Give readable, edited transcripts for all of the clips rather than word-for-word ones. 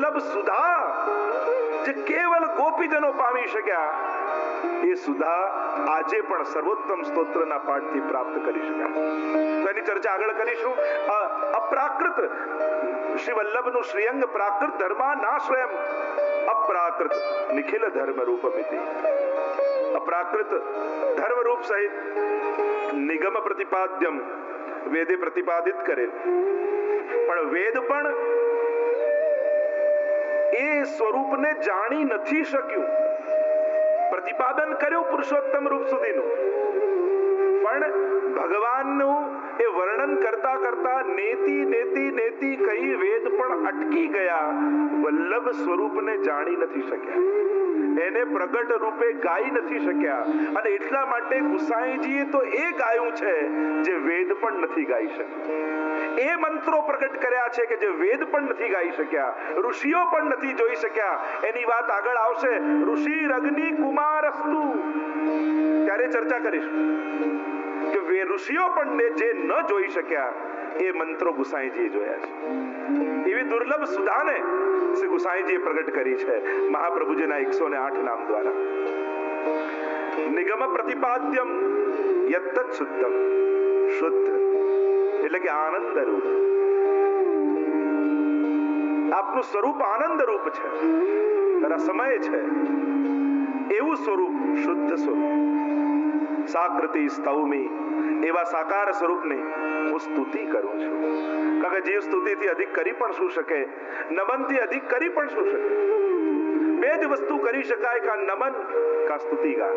દુર્લભ સુધા જે કેવલ ગોપીજનો પામી શક્યા, એ સુધા આજે પણ સર્વોત્તમ સ્તોત્રના પાઠથી પ્રાપ્ત કરી શકાય. તો એની ચર્ચા આગળ કરીશું. અપ્રાકૃત શ્રી વલ્લભનું શ્રીઅંગ પ્રાકૃત ધર્માનાશ્રયમ અપ્રાકૃત નિખિલ ધર્મ રૂપમિતિ. અપ્રાકૃત ધર્મ રૂપ સહિત નિગમ પ્રતિપાદ્યમ વેદે પ્રતિપાદિત કરે, પણ વેદ પણ એ સ્વરૂપને જાણી નથી શક્યું. પ્રતિપાદન કર્યું પુરુષોત્તમ રૂપ સુધીનું, પણ ભગવાનનું એ વર્ણન કરતા કરતા નેતિ નેતિ નેતિ કહી વેદ પણ અટકી ગયા. વલ્લભ સ્વરૂપને જાણી નથી શક્યા, એને પ્રગટ રૂપે ગાઈ નથી શક્યા. અને એટલા માટે ગુસાઈજીએ તો એ ગાયું છે જે વેદ પણ નથી ગાઈ શક્યા. એ મંત્રો પ્રગટ કર્યા છે કે જે વેદ પણ નથી ગાઈ શક્યા, ઋષિઓ પણ નથી જોઈ શક્યા. એની વાત આગળ આવશે. ઋષિ અગ્નિ કુમારસ્તુ ત્યારે ચર્ચા કરીશું કે ઋષિઓ પણ જે ન જોઈ શક્યા એ મંત્રો ગુસાઈજીએ જોયા છે. એવી દુર્લભ સુધાને શ્રી ગુસાઈજીએ પ્રગટ કરી છે મહાપ્રભુજીના 108 નામ દ્વારા. નિગમ પ્રતિપાદ્યમ યત્તત શુદ્ધમ, શુદ્ધ એટલે કે આનંદ રૂપ. આપનું સ્વરૂપ આનંદ રૂપ છે, રસમય છે. એવું સ્વરૂપ, શુદ્ધ સ્વરૂપ. સાકૃતિ સ્તૌમી, એવા સાકાર સ્વરૂપની હું સ્તુતિ કરું છું. કારણ કે જીવ સ્તુતિથી અધિક કરી પણ શું શકે, નમનથી અધિક કરી પણ શું શકે. બે જ વસ્તુ કરી શકાય, કા નમન કા સ્તુતિ ગાન.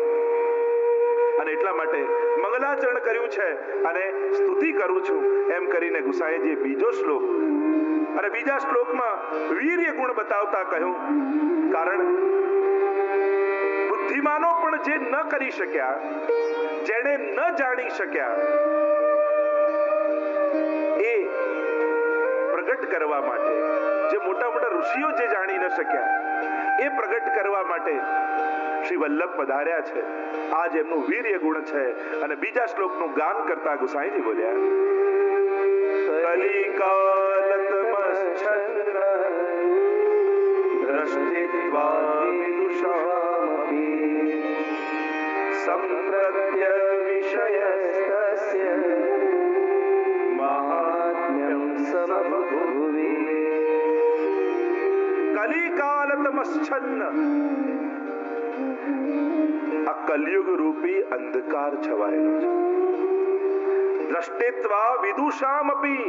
અને એટલા માટે મંગલાચરણ કર્યું છે અને સ્તુતિ કરું છું એમ કરીને ગુસાઈજીએ બીજો શ્લોક અને બીજા શ્લોકમાં વીર્ય ગુણ બતાવતા કહ્યું. કારણ બુદ્ધિમાનો પણ જે ન કરી શક્યા, જેને ન જાણી શક્યા, એ પ્રગટ કરવા માટે, જે મોટા મોટા ઋષિઓ જે જાણી ન શક્યા, એ પ્રગટ કરવા માટે શ્રી વલ્લભ પધાર્યા છે. આજ એમનું વીર્ય ગુણ છે. અને બીજા શ્લોકનું ગાન કરતા ગુસાઈજી બોલ્યા, કલિકાલતમશ્ચંદ્ર દ્રષ્ટિત્વા વિદુષામપી સંપ્રત્ય વિષયસ્તસ્ય મહાત્મ્યં સમભુવિ. કલિકાલતમશ્ચન્ન, આ કલયુગ રૂપી અંધકાર છવાયેલો છે. દ્રષ્ટિત્વા વિદુષામપી,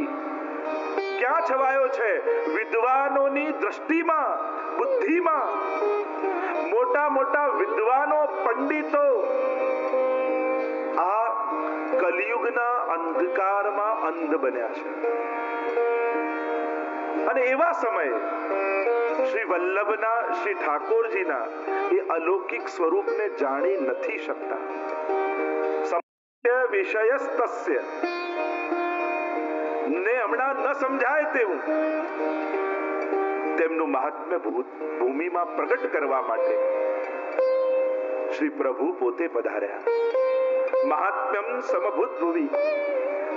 ક્યાં છવાયો છે? વિદ્વાનોની દ્રષ્ટિમાં, બુદ્ધિમાં. મોટા મોટા વિદ્વાનો, પંડિતો આ કલિયુગના અંધકારમાં અંધ બન્યા છે. અને એવા સમયે શ્રી વલ્લભના, શ્રી ઠાકોરજીના એ અલૌકિક સ્વરૂપને જાણી નથી શકતા. વિષયસ્તસ્ય ને હમણાં ન સમજાય તેવું તેમનું મહાત્મ્ય ભૂમિમાં પ્રગટ કરવા માટે શ્રી પ્રભુ પોતે પધાર્યા. મહાત્મ્યમ સમભૂત ભુવિ,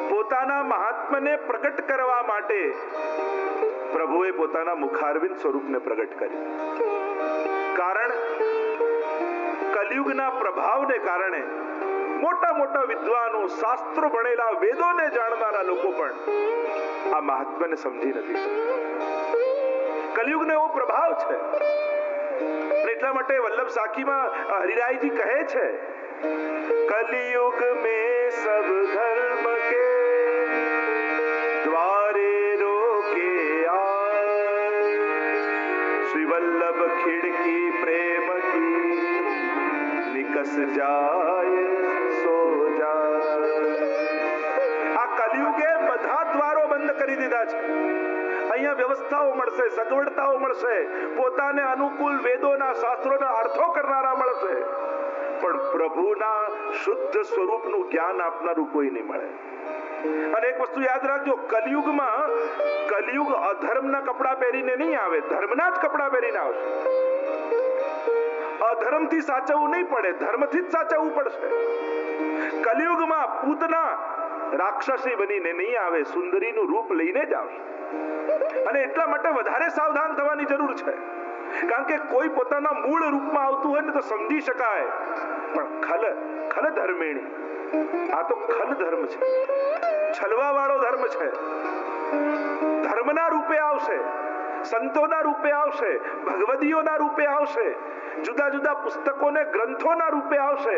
પોતાના મહાત્મ્યને પ્રગટ કરવા માટે પ્રભુએ પોતાના મુખારવિંદ સ્વરૂપને પ્રગટ કર્યું. કારણ કલિયુગના પ્રભાવને કારણે મોટા મોટા વિદ્વાનો, શાસ્ત્રો ભણેલા, વેદોને જાણનારા લોકો પણ આ મહાત્મ્યને સમજી નથી. કલિયુગનો એવો પ્રભાવ છે. એટલા માટે વલ્લભ સાખીમાં હરિરાયજી કહે છે, કલિયુગ में सब धर्म के द्वारे रोके आए, श्री वल्लभ खिड़की प्रेम की निकस जाए सो जाए. આ કલિયુગે બધા દ્વારો બંધ કરી દીધા છે. અહીંયા વ્યવસ્થાઓ મળશે, સગવડતાઓ મળશે, પોતાને અનુકૂળ વેદોના, શાસ્ત્રોના અર્થો કરનારા મળશે, પણ પ્રભુના શુદ્ધ સ્વરૂપનું જ્ઞાન આપનારું કોઈ નહીં મળે. અને એક વસ્તુ યાદ રાખજો, કલિયુગમાં કલિયુગ અધર્મના કપડા પહેરીને નહીં આવે, ધર્મના જ કપડા પહેરીને આવશે. અધર્મથી સાચવવું નહીં પડે, ધર્મથી જ સાચવવું પડશે. કલિયુગમાં પૂતના રાક્ષસી બનીને નહીં આવે, સુંદરીનું રૂપ લઈને જ આવશે. અને એટલા માટે વધારે સાવધાન થવાની જરૂર છે. કારણ કે કોઈ પોતાના મૂળ રૂપમાં આવતું હોય ને તો સમજી શકાય, પણ ખલ ધર્મેણી, આ તો ખલ ધર્મ છે, છલવા વાળો ધર્મ છે. ધર્મના રૂપે આવશે, સંતોના રૂપે આવશે, ભગવદીઓના રૂપે આવશે, જુદા જુદા પુસ્તકોને ગ્રંથોના રૂપે આવશે.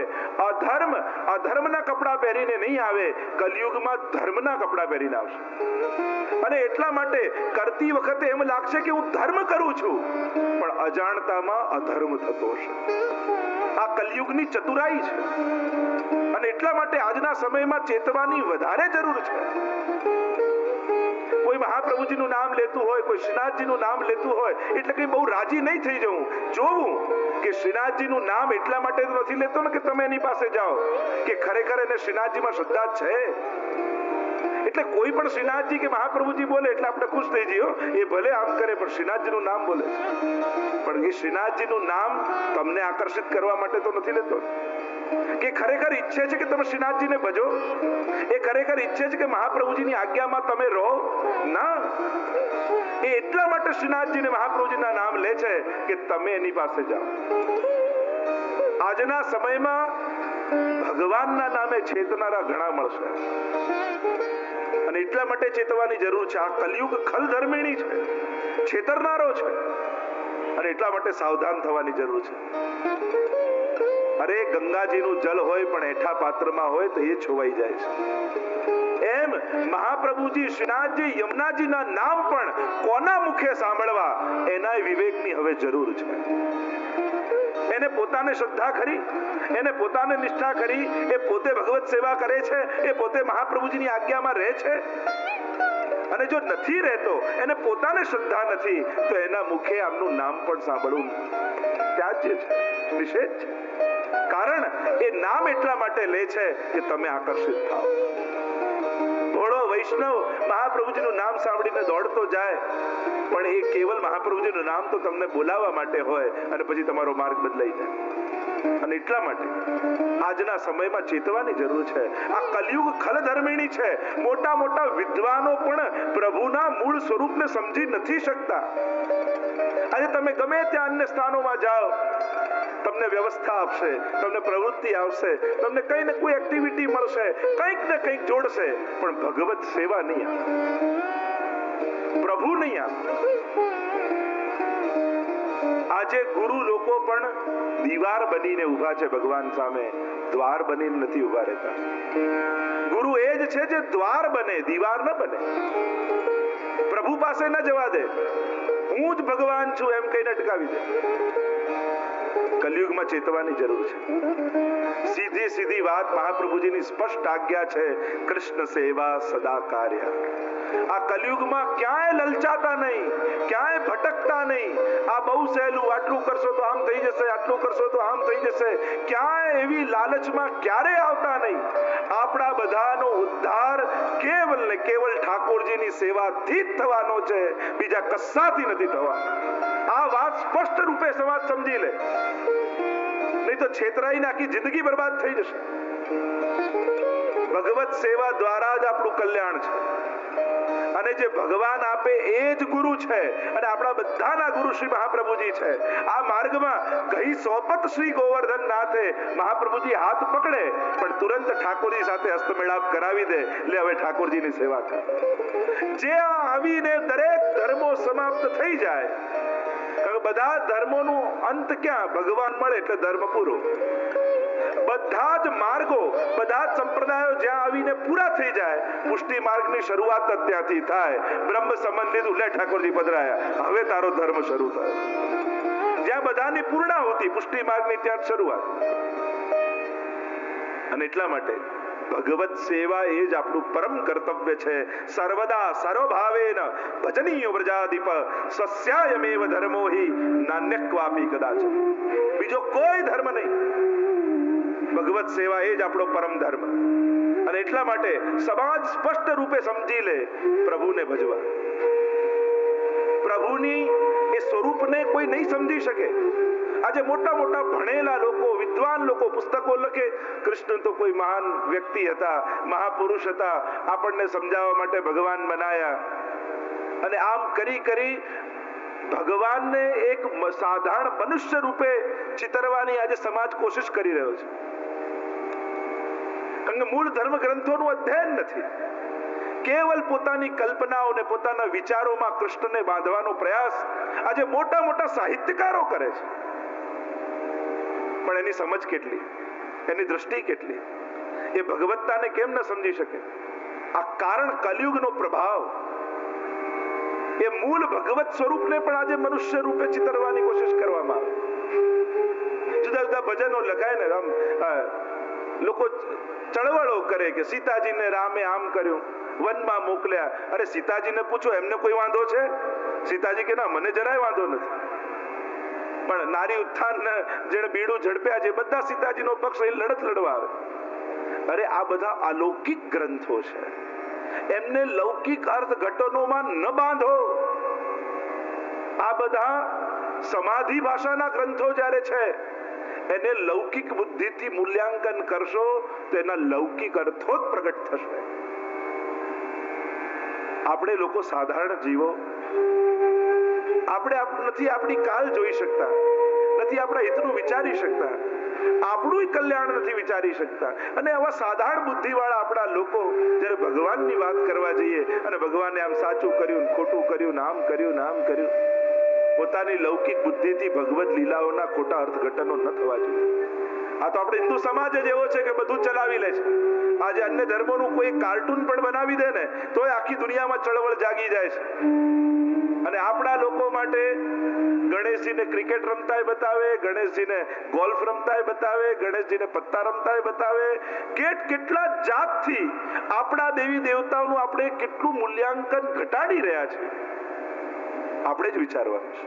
અધર્મના કપડા પહેરીને નહીં આવે, કલયુગમાં ધર્મના કપડા પહેરીને આવશે. અને એટલા માટે કરતી વખતે એમ લાગશે કે હું ધર્મ કરું છું, પણ અજાણતામાં અધર્મ થતો હશે. આ કલયુગની ચતુરાઈ છે. અને એટલા માટે આજના સમયમાં ચેતવાની વધારે જરૂર છે. કોઈ મહાપ્રભુજીનું નામ લેતું હોય, કોઈ શ્રીનાથજીનું નામ લેતું હોય એટલે કઈ બહુ રાજી નહીં થઈ જવું. જોવું કે શ્રીનાથજીનું નામ એટલા માટે નથી લેતો ને કે તમે એની પાસે જાઓ, કે ખરેખર એને શ્રીનાથજીમાં શ્રદ્ધા છે. એટલે કોઈ પણ શ્રીનાથજી કે મહાપ્રભુજી બોલે એટલે આપણે ખુશ થઈ જઈએ, એ ભલે આમ કરે પણ શ્રીનાથજીનું નામ બોલે. પણ એ શ્રીનાથજીનું નામ તમને આકર્ષિત કરવા માટે તો નથી લેતો, કે ખરેખર ઈચ્છે છે કે તમે શ્રીનાથજીને ભજો, એ ખરેખર ઈચ્છે છે કે મહાપ્રભુજીની આજ્ઞામાં તમે રહો? ના, એ એટલા માટે શ્રીનાથજીને મહાપ્રભુજીના નામ લે છે કે તમે એની પાસે જાઓ. આજના સમયમાં ભગવાનના નામે છેતનારા ઘણા મળશે, અને એટલા માટે ચેતવાની જરૂર છે. આ કલયુગ ખલ ધર્મિણી છે, છેતરનારો છે, અને એટલા માટે સાવધાન થવાની જરૂર છે. અરે ગંગાજીનું જલ હોય પણ એઠા પાત્રમાં હોય તો એ છોવાઈ જાય છે. એમ મહાપ્રભુજી, શ્રીનાથજી, યમુનાજીના નામ પણ કોના મુખે સાંભળવા, એના વિવેકની હવે જરૂર છે. એને પોતાને શ્રદ્ધા ખરી, એને પોતાને નિષ્ઠા ખરી, એ પોતે ભગવત સેવા કરે છે, એ પોતે મહાપ્રભુજીની આજ્ઞામાં રહે છે. અને જો નથી રહેતો, એને પોતાને શ્રદ્ધા નથી, તો એના મુખે આમનું નામ પણ સાંભળવું ત્યાજ્ય છે, નિષેધ છે. કારણ એ નામ એટલા માટે લે છે કે તમે આકર્ષિત થાઓ. ભોળો વૈષ્ણવ મહાપ્રભુજીનું નામ સાંભળીને દોડતો જાય, પણ એ કેવલ મહાપ્રભુજીનું નામ તો તમને બોલાવવા માટે હોય, અને પછી તમારો માર્ગ બદલાઈ જાય. અને એટલા માટે આજના સમયમાં ચેતવાની જરૂર છે. આ કલયુગ ખલધર્મિણી છે. મોટા મોટા વિદ્વાનો પણ પ્રભુના મૂળ સ્વરૂપને સમજી નથી શકતા. આજે તમે ગમે ત્યાં અન્ય સ્થાનોમાં જાઓ, તમને વ્યવસ્થા આપશે, તમને પ્રવૃત્તિ આવશે, તમને કઈ ને કોઈ એક્ટિવિટી મળશે, કંઈક ને કંઈક જોડશે, પણ ભગવત સેવા નહીં આવે, પ્રભુ નહીં આવે. આજે ગુરુ લોકો પણ દીવાર બનીને ઉભા છે ભગવાન સામે, દ્વાર બનીને નથી ઉભા રહેતા. ગુરુ એ જ છે જે દ્વાર બને, દીવાર ન બને. પ્રભુ પાસે ન જવા દે, હું જ ભગવાન છું એમ કહીને અટકાવી દે. કલયુગમાં ચેતવાની જરૂર છે. સીધી વાત મહાપ્રભુજીની સ્પષ્ટ આજ્ઞા છે, કૃષ્ણ સેવા સદા કાર્ય. આ કલયુગમાં ક્યાંય લલચાતા નહીં, ક્યાંય ભટકતા નહીં. આ બહુ સહેલું, આટલું કરશો તો આમ થઈ જશે, આટલું કરશો તો આમ થઈ જશે, ક્યાંય એવી લાલચમાં ક્યારેય આવતા નહીં. આપણા બધાનો ઉદ્ધાર કેવલ ને કેવલ ઠાકોરજીની સેવાથી જ થવાનો છે, બીજા કશાથી નથી થવાનો. આ વાત સ્પષ્ટ રૂપે સમાજ સમજી લે, નહીં તો છેતરાઈને આખી જિંદગી બરબાદ થઈ જશે. ભગવત સેવા દ્વારા જ આપણું કલ્યાણ છે. અને જે ભગવાન આપે એ જ ગુરુ છે, અને આપણા બધાના ગુરુ શ્રી મહાપ્રભુજી છે. આ માર્ગમાં ગઈ સોપત શ્રી ગોવર્ધન નાથે મહાપ્રભુજી હાથ પકડે, પણ તુરંત ઠાકોરજી સાથે હસ્તમેળાપ કરાવી દે, લે હવે ઠાકોરજીની સેવા કર. જે આવીને દરેક ધર્મો સમાપ્ત થઈ જાય. બધા ધર્મોનું અંત ક્યાં? ભગવાન મળે એટલે ધર્મ પૂરો. બધા જ માર્ગો, બધા જ સંપ્રદાયો જ્યાં આવીને પૂરા થઈ જાય, પુષ્ટિ માર્ગની શરૂઆત જ ત્યાંથી થાય. બ્રહ્મ સંબંધ લીધું, લે ઠાકોરજી પધરાયા, હવે તારો ધર્મ શરૂ થયો. જ્યાં બધાની પૂર્ણાહુતિ, પુષ્ટિ માર્ગની ત્યાં શરૂઆત. અને એટલા માટે ભગવત સેવા એ જ આપણું પરમ કર્તવ્ય છે. સર્વદા સર્વભાવેન ભજનીય વ્રજાધિપ સસ્યાયમેવ ધર્મો હિ નાન્યક્વાપી કદાચ. બીજો કોઈ ધર્મ નહીં, ભગવત સેવા એ જ આપણો પરમ ધર્મ. અને એટલા માટે સમાજ સ્પષ્ટ રૂપે સમજી લે, પ્રભુને ભજવા. પ્રભુની એ સ્વરૂપને કોઈ નહીં સમજી શકે. આજે મોટા મોટા ભણેલા લોકો, વિદ્વાન લોકો પુસ્તકો લખે, કૃષ્ણ તો કોઈ મહાન વ્યક્તિ હતા, મહાપુરુષ હતા, આપણને સમજાવવા માટે ભગવાન બનાયા, અને આમ કરી કરી ભગવાનને એક સાધારણ મનુષ્ય રૂપે ચિતરવાની આજે સમાજ કોશિશ કરી રહ્યો છે. કારણ કે મૂળ ધર્મ ગ્રંથોનું અધ્યયન નથી, કેવલ પોતાની કલ્પનાઓને પોતાના વિચારોમાં કૃષ્ણને બાંધવાનો પ્રયાસ આજે મોટા મોટા સાહિત્યકારો કરે છે. પણ એની સમજ કેટલી, એની દ્રષ્ટિ કેટલી, એ ભગવત્તાને કેમ ન સમજી શકે? આ કારણ કલયુગનો પ્રભાવ. એ મૂળ ભગવત સ્વરૂપને પણ આજે મનુષ્ય રૂપે ચિતરવાની કોશિશ કરવામાં આવે. જુદા જુદા ભજનો લખાય ને, આમ લોકો ચળવળો કરે કે સીતાજીને રામે આમ કર્યું, વનમાં મોકલ્યા. અરે સીતાજીને પૂછો, એમને કોઈ વાંધો છે? સીતાજી કે ના, મને જરાય વાંધો નથી. પણ નારી ઉત્થાન જેણે બીડું ઝડપ્યા છે, બધા સીતાજીનો પક્ષ લઈ લડત લડવા આવે. અરે આ બધા અલૌકિક ગ્રંથો છે, એમને લૌકિક અર્થઘટનોમાં ન બાંધો. આ બધા સમાધિ ભાષાના ગ્રંથો જ્યારે છે, એને લૌકિક બુદ્ધિથી મૂલ્યાંકન કરશો તો એના લૌકિક અર્થો જ પ્રગટ થશે. આપણે લોકો સાધારણ જીવો, આપણે નથી આપણી કાલ જોઈ શકતા, નથી આપણા હિતનું વિચારી શકતા, આપણું કલ્યાણ નથી વિચારી શકતા. અને આવા સાધારણ બુદ્ધિવાળા આપણા લોકો જ્યારે ભગવાનની વાત કરવા જઈએ અને ભગવાને આમ સાચું કર્યું, ખોટું કર્યું, આમ કર્યું, આમ કર્યું, પોતાની લૌકિક બુદ્ધિથી ભગવત લીલાઓના ખોટા અર્થઘટનો ન થવા જોઈએ. આ તો આપણે હિન્દુ સમાજ જ એવો છે કે બધું ચલાવી લે છે. આજે અન્ય ધર્મોનું કોઈ કાર્ટૂન પણ બનાવી દે ને તોય આખી દુનિયામાં ચળવળ જાગી જાય છે. અને આપણા લોકો માટે ગણેશજીને ક્રિકેટ રમતાય બતાવે, ગણેશજીને ગોલ્ફ રમતાય બતાવે, ગણેશજીને પત્તા રમતાય બતાવે. કેટલા જાતથી આપણા દેવી દેવતાઓનું આપણે કેટલું મૂલ્યાંકન ઘટાડી રહ્યા છે, આપણે જ વિચારવાનું છે.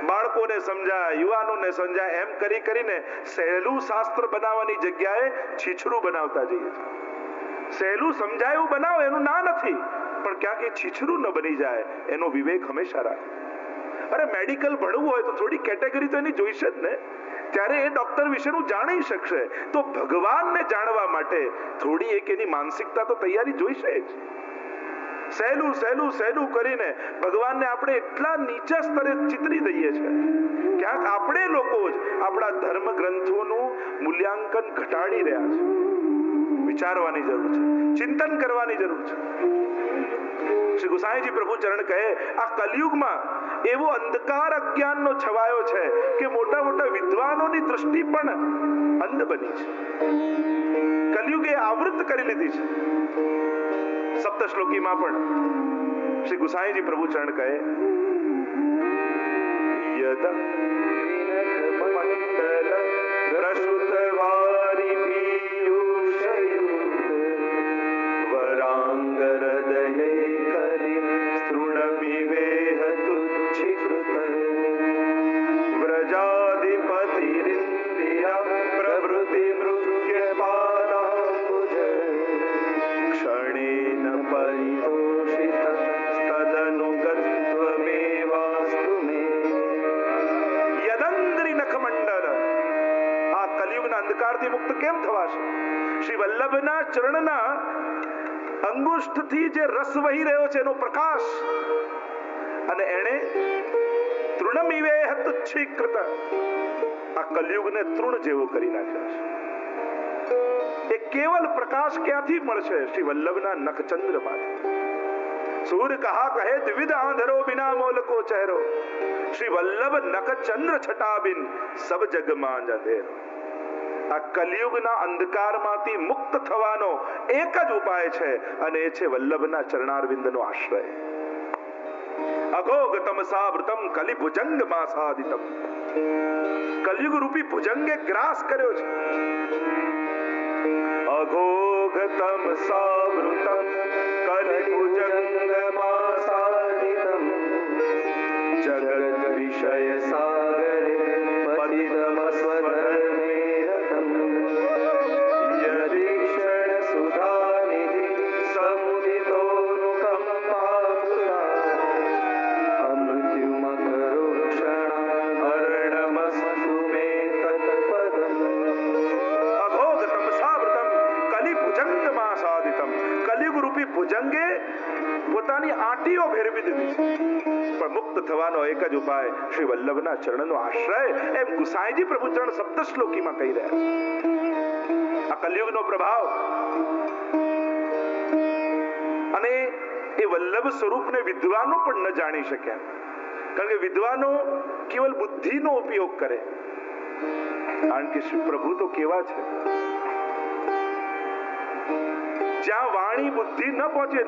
બાળકોને સમજાય, યુવાનોને સમજાય, એમ કરી કરીને સહેલું શાસ્ત્ર બનાવવાની જગ્યાએ છીછરું બનાવતા જઈએ છીએ. સહેલું સમજાય એવું બનાવો, એનું ના નથી, પણ ક્યાંક એ છીછરું ન બની જાય એનો વિવેક હંમેશા રાખો. અરે મેડિકલ ભણવું હોય તો થોડી કેટેગરી તો એની જોઈશે જ ને, ત્યારે એ ડોક્ટર વિશેનું જાણી શકશે. તો ભગવાનને જાણવા માટે થોડી એક એની માનસિકતા તો તૈયારી જોઈશે જ. સહેલું સહેલું સહેલું કરીને ભગવાનને આપણે એટલા નીચા સ્તરે ચિતરી દઈએ છીએ. ક્યાંક આપણે લોકો જ આપણા ધર્મ ગ્રંથોનું મૂલ્યાંકન ઘટાડી રહ્યા છે. વિચારવાની જરૂર છે, ચિંતન કરવાની જરૂર છે. શ્રી ગુસાઈજી પ્રભુ ચરણ કહે, આ કલયુગમાં એવો અંધકાર અજ્ઞાનનો છવાયો છે કે મોટા મોટા વિદ્વાનોની દૃષ્ટિ પણ અંધ બની છે. કલયુગે આવૃત કરી લીધી છે. સપ્ત શ્લોકીમાં પણ શ્રી ગુસાઈજી પ્રભુ ચરણ કહે, યદા પ્રસુતવારી પીયુષયુત વરાંગરદયે કરી સ્તૃણમિવેહ તુચ્છીકૃત વ્રજાધિપતિરિન્દ્રિયા પ્રવૃત્તિ મૃગ્યપાદાંબુજ ક્ષણેન પરિતોષિત તદનુગત્વમેવાસ્તુ મે. યદંદ્રી નખમંડલ. આ કલયુગના અંધકારથી મુક્ત કેમ થવાશે? શ્રી વલ્લભના ચરણના અંગુષ્ઠથી જે રસ વહી રહ્યો છે એનો પ્રકાશ, અને એણે તૃણમિવેહ તુચ્છીકૃત, આ કલયુગને તૃણ જેવો કરી નાખ્યો છે. એ કેવલ પ્રકાશ ક્યાંથી મળશે? શ્રી વલ્લભના નખચંદ્રમાંથી. સૂર કહા કહે દ્વિવિધ આંધરો બિના મોલકો ચહેરો, શ્રી વલ્લભ નખચંદ્ર છટા બિન સબ જગમાં અંધેરો. આ કલયુગના અંધકારમાંથી મુક્ત થવાનો એક જ ઉપાય છે, અને એ છે વલ્લભના ચરણારવિંદનો આશ્રય. અઘોગ તમસાવૃતમ કલિ ભુજંગ માસાદિતમ. કલયુગ રૂપી ભુજંગે ગ્રાસ કર્યો છે. અઘોગ તમસાવૃતમ કલિ ભુજંગ માસાદિતમ જગત વિષય સાગરે પતિતમ સ્વધર્મે રતમ યદીક્ષણ સુધાનિધિ સમુદિતોનુકંપાપુરા અમૃત્યુમકરુક્ષણ અર્ણમ થવાનો એક જ ઉપાય શ્રી વલ્લભના ચરણનો આશ્રય, એમ ગુસાઈજી પ્રભુચરણ સપ્ત શ્લોકીમાં કહી રહ્યા છે. આ કલયુગનો પ્રભાવ અને એ વલ્લભ સ્વરૂપને વિદ્વાનો પણ ન જાણી શક્યા, કારણ કે વિદ્વાનો કેવલ બુદ્ધિનો ઉપયોગ કરે, કારણ કે શ્રી પ્રભુ તો કેવા છે, જ્યાં વાણી બુદ્ધિ ન પહોંચે,